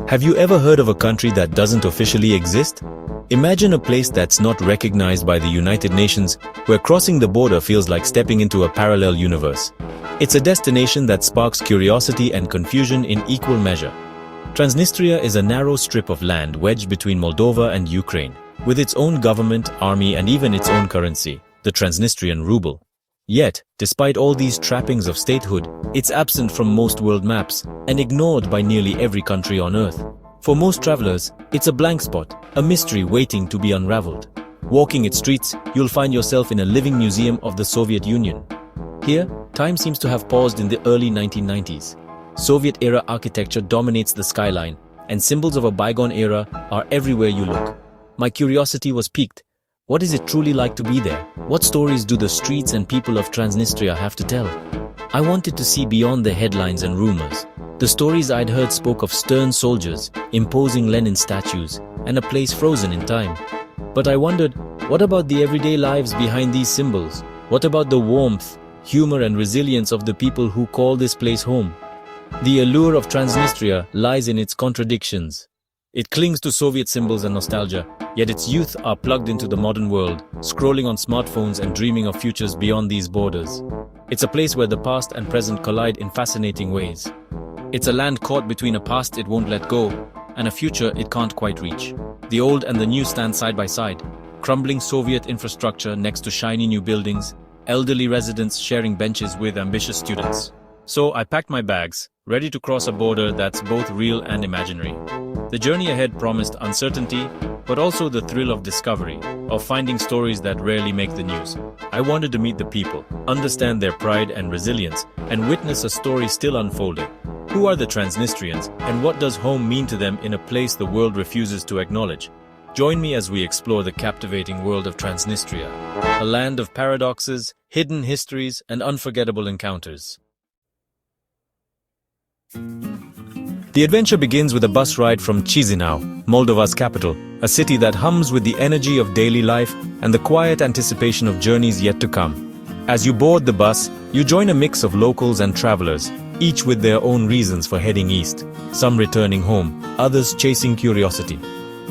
Have you ever heard of a country that doesn't officially exist? Imagine a place that's not recognized by the United Nations, where crossing the border feels like stepping into a parallel universe. It's a destination that sparks curiosity and confusion in equal measure. Transnistria is a narrow strip of land wedged between Moldova and Ukraine, with its own government, army, and even its own currency, the Transnistrian ruble. Yet, despite all these trappings of statehood, it's absent from most world maps and ignored by nearly every country on Earth. For most travelers, it's a blank spot, a mystery waiting to be unraveled. Walking its streets, you'll find yourself in a living museum of the Soviet Union. Here, time seems to have paused in the early 1990s. Soviet-era architecture dominates the skyline, and symbols of a bygone era are everywhere you look. My curiosity was piqued. What is it truly like to be there? What stories do the streets and people of Transnistria have to tell? I wanted to see beyond the headlines and rumors. The stories I'd heard spoke of stern soldiers, imposing Lenin statues, and a place frozen in time. But I wondered, what about the everyday lives behind these symbols? What about the warmth, humor, and resilience of the people who call this place home? The allure of Transnistria lies in its contradictions. It clings to Soviet symbols and nostalgia, yet its youth are plugged into the modern world, scrolling on smartphones and dreaming of futures beyond these borders. It's a place where the past and present collide in fascinating ways. It's a land caught between a past it won't let go and a future it can't quite reach. The old and the new stand side by side, crumbling Soviet infrastructure next to shiny new buildings, elderly residents sharing benches with ambitious students. So I packed my bags, ready to cross a border that's both real and imaginary. The journey ahead promised uncertainty, but also the thrill of discovery, of finding stories that rarely make the news. I wanted to meet the people, understand their pride and resilience, and witness a story still unfolding. Who are the Transnistrians, and what does home mean to them in a place the world refuses to acknowledge? Join me as we explore the captivating world of Transnistria, a land of paradoxes, hidden histories, and unforgettable encounters. The adventure begins with a bus ride from Chisinau, Moldova's capital, a city that hums with the energy of daily life and the quiet anticipation of journeys yet to come. As you board the bus, you join a mix of locals and travelers, each with their own reasons for heading east, some returning home, others chasing curiosity.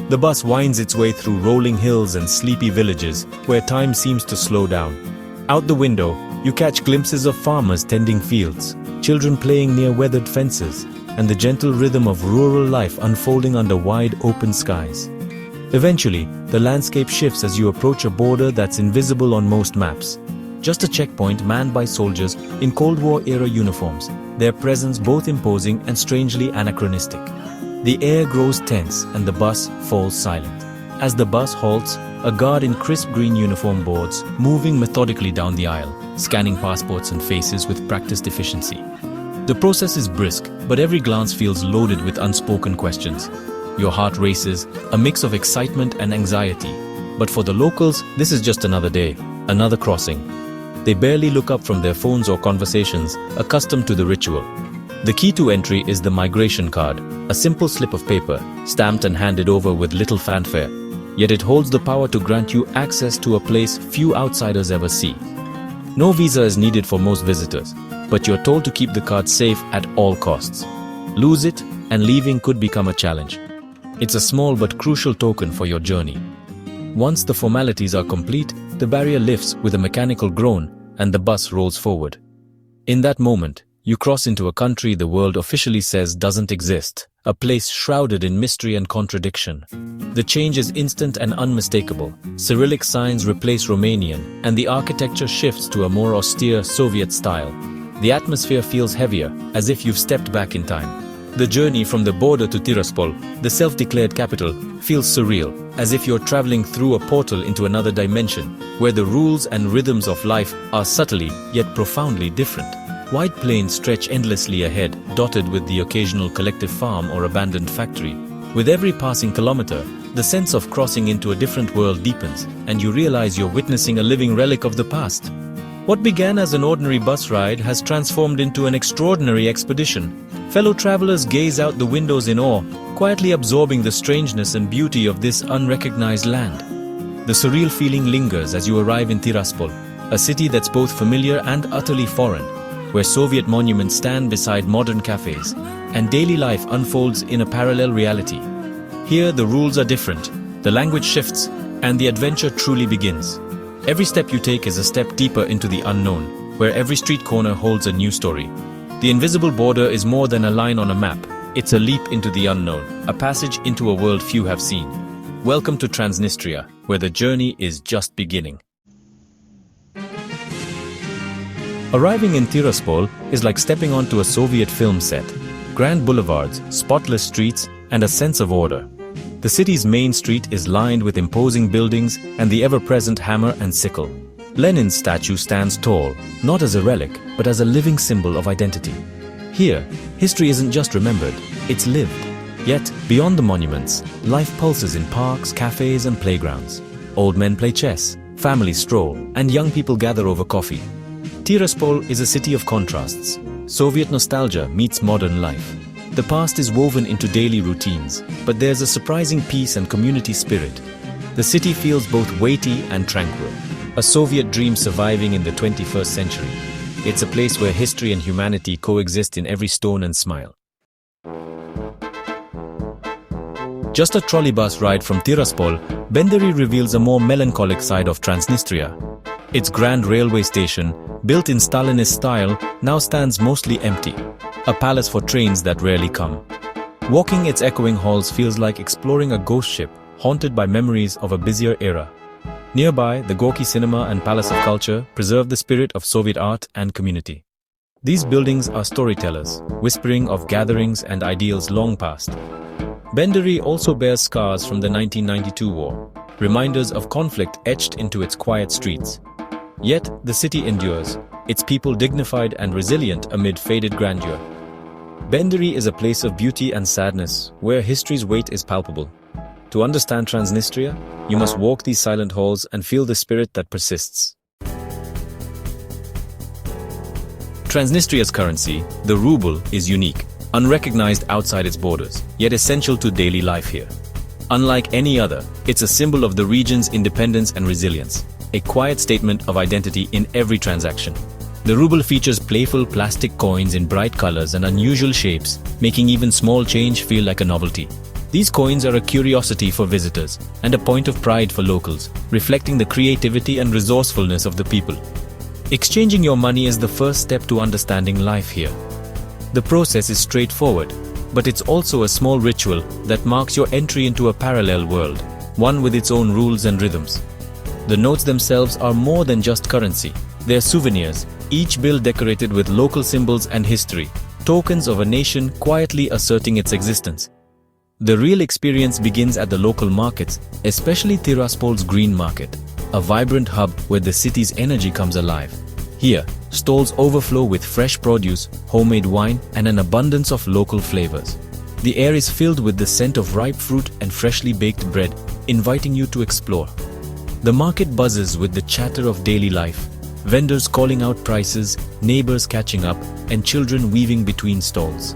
The bus winds its way through rolling hills and sleepy villages, where time seems to slow down. Out the window, you catch glimpses of farmers tending fields, children playing near weathered fences, and the gentle rhythm of rural life unfolding under wide open skies. Eventually, the landscape shifts as you approach a border that's invisible on most maps. Just a checkpoint manned by soldiers in Cold War-era uniforms, their presence both imposing and strangely anachronistic. The air grows tense and the bus falls silent. As the bus halts, a guard in crisp green uniform boards, moving methodically down the aisle, scanning passports and faces with practiced efficiency. The process is brisk, but every glance feels loaded with unspoken questions. Your heart races, a mix of excitement and anxiety. But for the locals, this is just another day, another crossing. They barely look up from their phones or conversations, accustomed to the ritual. The key to entry is the migration card, a simple slip of paper, stamped and handed over with little fanfare. Yet it holds the power to grant you access to a place few outsiders ever see. No visa is needed for most visitors, but you're told to keep the card safe at all costs. Lose it, and leaving could become a challenge. It's a small but crucial token for your journey. Once the formalities are complete, the barrier lifts with a mechanical groan, and the bus rolls forward. In that moment, you cross into a country the world officially says doesn't exist, a place shrouded in mystery and contradiction. The change is instant and unmistakable. Cyrillic signs replace Romanian, and the architecture shifts to a more austere Soviet style. The atmosphere feels heavier, as if you've stepped back in time. The journey from the border to Tiraspol, the self-declared capital, feels surreal, as if you're traveling through a portal into another dimension, where the rules and rhythms of life are subtly yet profoundly different. Wide plains stretch endlessly ahead, dotted with the occasional collective farm or abandoned factory. With every passing kilometer, the sense of crossing into a different world deepens, and you realize you're witnessing a living relic of the past. What began as an ordinary bus ride has transformed into an extraordinary expedition. Fellow travelers gaze out the windows in awe, quietly absorbing the strangeness and beauty of this unrecognized land. The surreal feeling lingers as you arrive in Tiraspol, a city that's both familiar and utterly foreign, where Soviet monuments stand beside modern cafes, and daily life unfolds in a parallel reality. Here, the rules are different, the language shifts, and the adventure truly begins. Every step you take is a step deeper into the unknown, where every street corner holds a new story. The invisible border is more than a line on a map. It's a leap into the unknown, a passage into a world few have seen. Welcome to Transnistria, where the journey is just beginning. Arriving in Tiraspol is like stepping onto a Soviet film set. Grand boulevards, spotless streets, and a sense of order. The city's main street is lined with imposing buildings and the ever-present hammer and sickle. Lenin's statue stands tall, not as a relic, but as a living symbol of identity. Here, history isn't just remembered, it's lived. Yet, beyond the monuments, life pulses in parks, cafes, and playgrounds. Old men play chess, families stroll, and young people gather over coffee. Tiraspol is a city of contrasts. Soviet nostalgia meets modern life. The past is woven into daily routines, but there's a surprising peace and community spirit. The city feels both weighty and tranquil. A Soviet dream surviving in the 21st century. It's a place where history and humanity coexist in every stone and smile. Just a trolley bus ride from Tiraspol, Benderi reveals a more melancholic side of Transnistria. Its grand railway station, built in Stalinist style, now stands mostly empty. A palace for trains that rarely come. Walking its echoing halls feels like exploring a ghost ship, haunted by memories of a busier era. Nearby, the Gorky Cinema and Palace of Culture preserve the spirit of Soviet art and community. These buildings are storytellers, whispering of gatherings and ideals long past. Benderi also bears scars from the 1992 war, reminders of conflict etched into its quiet streets. Yet, the city endures, its people dignified and resilient amid faded grandeur. Benderi is a place of beauty and sadness, where history's weight is palpable. To understand Transnistria, you must walk these silent halls and feel the spirit that persists. Transnistria's currency, the ruble, is unique, unrecognized outside its borders, yet essential to daily life here. Unlike any other, it's a symbol of the region's independence and resilience, a quiet statement of identity in every transaction. The ruble features playful plastic coins in bright colors and unusual shapes, making even small change feel like a novelty. These coins are a curiosity for visitors and a point of pride for locals, reflecting the creativity and resourcefulness of the people. Exchanging your money is the first step to understanding life here. The process is straightforward, but it's also a small ritual that marks your entry into a parallel world, one with its own rules and rhythms. The notes themselves are more than just currency. They're souvenirs, each bill decorated with local symbols and history, tokens of a nation quietly asserting its existence. The real experience begins at the local markets, especially Tiraspol's Green Market, a vibrant hub where the city's energy comes alive. Here, stalls overflow with fresh produce, homemade wine, and an abundance of local flavors. The air is filled with the scent of ripe fruit and freshly baked bread, inviting you to explore. The market buzzes with the chatter of daily life, vendors calling out prices, neighbors catching up, and children weaving between stalls.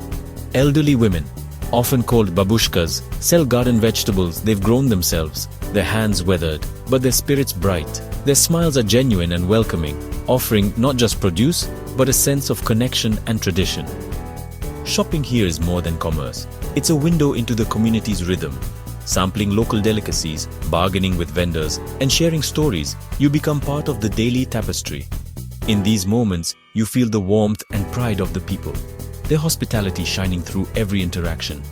Elderly women, often called babushkas, sell garden vegetables they've grown themselves, their hands weathered, but their spirits bright. Their smiles are genuine and welcoming, offering not just produce, but a sense of connection and tradition. Shopping here is more than commerce. It's a window into the community's rhythm. Sampling local delicacies, bargaining with vendors, and sharing stories, you become part of the daily tapestry. In these moments, you feel the warmth and pride of the people, their hospitality shining through every interaction.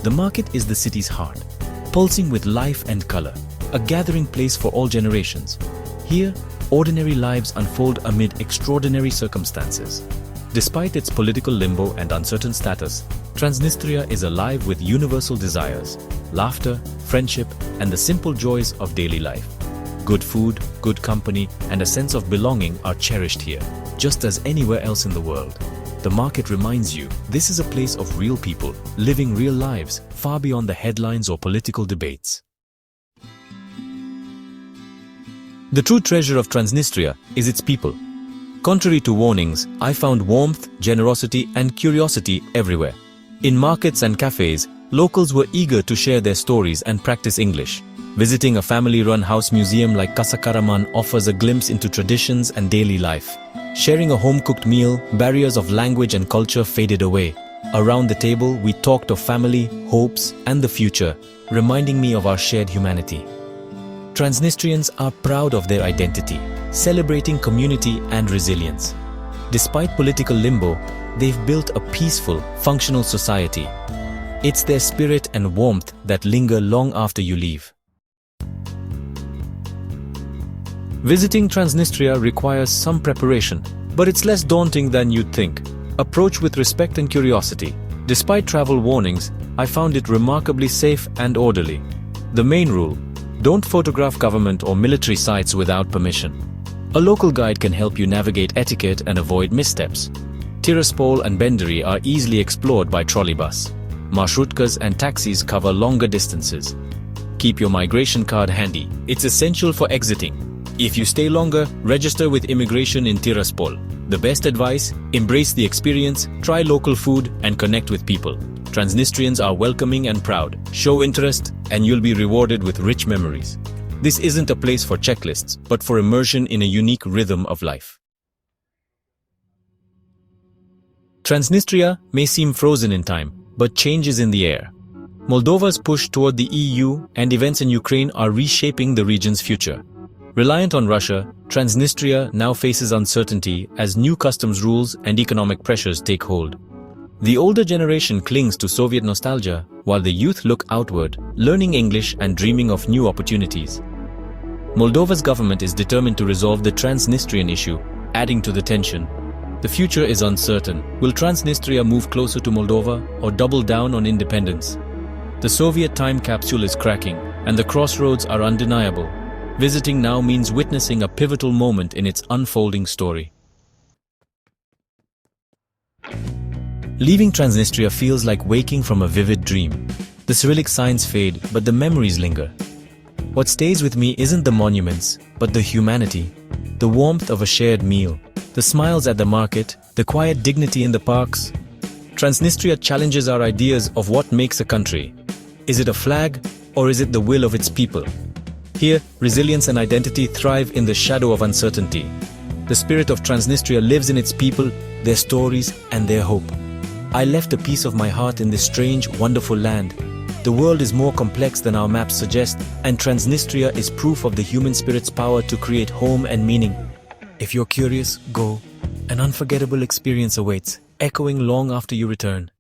The market is the city's heart, pulsing with life and color, a gathering place for all generations. Here, ordinary lives unfold amid extraordinary circumstances. Despite its political limbo and uncertain status, Transnistria is alive with universal desires, laughter, friendship, and the simple joys of daily life. Good food, good company, and a sense of belonging are cherished here, just as anywhere else in the world. The market reminds you, this is a place of real people, living real lives, far beyond the headlines or political debates. The true treasure of Transnistria is its people. Contrary to warnings, I found warmth, generosity, and curiosity everywhere. In markets and cafes, locals were eager to share their stories and practice English. Visiting a family-run house museum like Casa Karaman offers a glimpse into traditions and daily life. Sharing a home-cooked meal, barriers of language and culture faded away. Around the table, we talked of family, hopes, and the future, reminding me of our shared humanity. Transnistrians are proud of their identity, celebrating community and resilience. Despite political limbo, they've built a peaceful, functional society. It's their spirit and warmth that linger long after you leave. Visiting Transnistria requires some preparation, but it's less daunting than you'd think. Approach with respect and curiosity. Despite travel warnings, I found it remarkably safe and orderly. The main rule: don't photograph government or military sites without permission. A local guide can help you navigate etiquette and avoid missteps. Tiraspol and Benderi are easily explored by trolleybus. Marshrutkas and taxis cover longer distances. Keep your migration card handy. It's essential for exiting. If you stay longer, register with immigration in Tiraspol. The best advice: embrace the experience, try local food, and connect with people. Transnistrians are welcoming and proud. Show interest, and you'll be rewarded with rich memories. This isn't a place for checklists, but for immersion in a unique rhythm of life. Transnistria may seem frozen in time, but change is in the air. Moldova's push toward the EU and events in Ukraine are reshaping the region's future. Reliant on Russia, Transnistria now faces uncertainty as new customs rules and economic pressures take hold. The older generation clings to Soviet nostalgia, while the youth look outward, learning English and dreaming of new opportunities. Moldova's government is determined to resolve the Transnistrian issue, adding to the tension. The future is uncertain. Will Transnistria move closer to Moldova or double down on independence? The Soviet time capsule is cracking, and the crossroads are undeniable. Visiting now means witnessing a pivotal moment in its unfolding story. Leaving Transnistria feels like waking from a vivid dream. The Cyrillic signs fade, but the memories linger. What stays with me isn't the monuments, but the humanity, the warmth of a shared meal, the smiles at the market, the quiet dignity in the parks. Transnistria challenges our ideas of what makes a country. Is it a flag, or is it the will of its people? Here, resilience and identity thrive in the shadow of uncertainty. The spirit of Transnistria lives in its people, their stories, and their hope. I left a piece of my heart in this strange, wonderful land. The world is more complex than our maps suggest, and Transnistria is proof of the human spirit's power to create home and meaning. If you're curious, go. An unforgettable experience awaits, echoing long after you return.